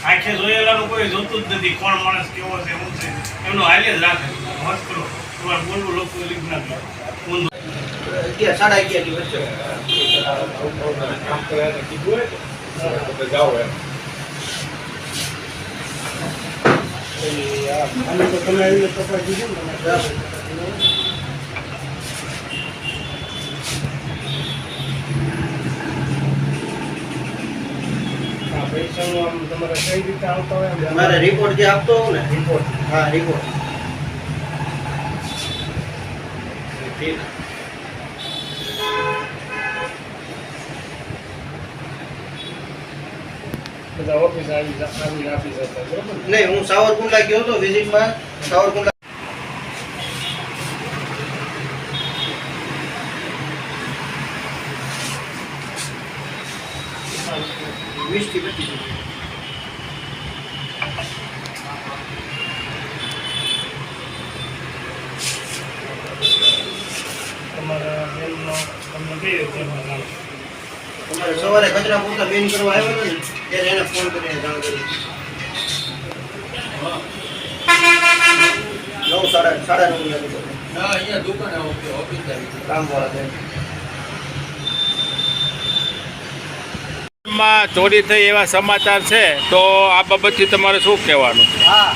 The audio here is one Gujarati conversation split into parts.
આંખે જોયેલાનું કોઈ જોતું જ નથી. કોણ માણસ કેવો છે શું છે એમનો હાલે જ રાખે. મત કરો તમારે બોલવું લોકો લીધ ના કરો. 11:30 ની વચ્ચે તમારે કઈ રીતે આવતા હોય મારે રિપોર્ટ જે આપતો હોઉં ને રિપોર્ટ. હા રિપોર્ટ. બધા ઓફિસ આવી આપી જતા બરોબર નહીં, હું સાવરકુંડલા ગયો હતો વિઝિટમાં. સાવરકુંડલા 20 થી 25. તમારા બેનનો તમને કઈ રીતે તમારે સવારે કચરા પોતા બેન કરવા આવ્યો હતો ને ત્યારે એને ફોન કરીને જાણ કરી. 9:30 અહીંયા દુકાને ઓફિસ કામ વાળા માં ચોરી થઈ એવા સમાચાર છે, તો આ બાબતથી તમારે શું કહેવાનું? હા,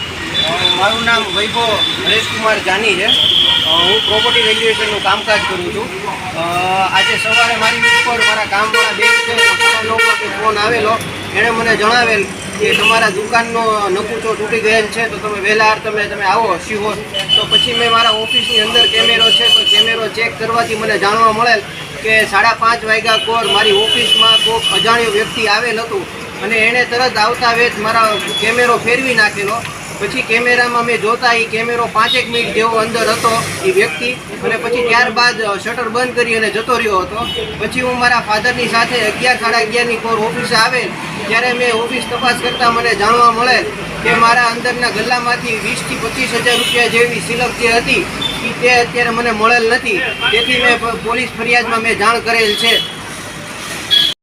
મારું નામ વૈભવ હરેશકુમાર જાની છે. હું પ્રોપર્ટી વેલ્યુએશનનું કામકાજ કરું છું. આજે સવારે મારી ઉપર મારા કામવાળા બેન છે 9:30 વાગે ફોન આવેલો. એણે મને જણાવેલ કે તમારા દુકાનનો નકુચો તૂટી ગયેલ છે, તો તમે વહેલા તમે આવો શિહોર. તો પછી મેં મારા ઓફિસની અંદર કેમેરો છે, તો કેમેરો ચેક કરવાથી મને જાણવા મળેલ કે 5:30 વાગ્યા કોર મારી ઓફિસમાં કોઈક અજાણ્યો વ્યક્તિ આવેલ હતું અને એણે તરત આવતા વેત મારા કેમેરો ફેરવી નાખેલો. પછી કેમેરામાં મેં જોતા એ કેમેરો 5 મિનિટ જેવો અંદર હતો એ વ્યક્તિ, અને પછી ત્યારબાદ શટર બંધ કરી અને જતો રહ્યો હતો. પછી હું મારા ફાધરની સાથે 11:30 કોર ઓફિસે આવેલ. ત્યારે મેં ઓફિસ તપાસ કરતાં મને જાણવા મળે કે મારા અંદરના ગલ્લામાંથી 20 થી 25 હજાર રૂપિયા જેવી સિલક જે હતી તે અત્યારે મને મળેલ નથી. તેથી મેં પોલીસ ફરિયાદમાં મેં જાણ કરેલ છે.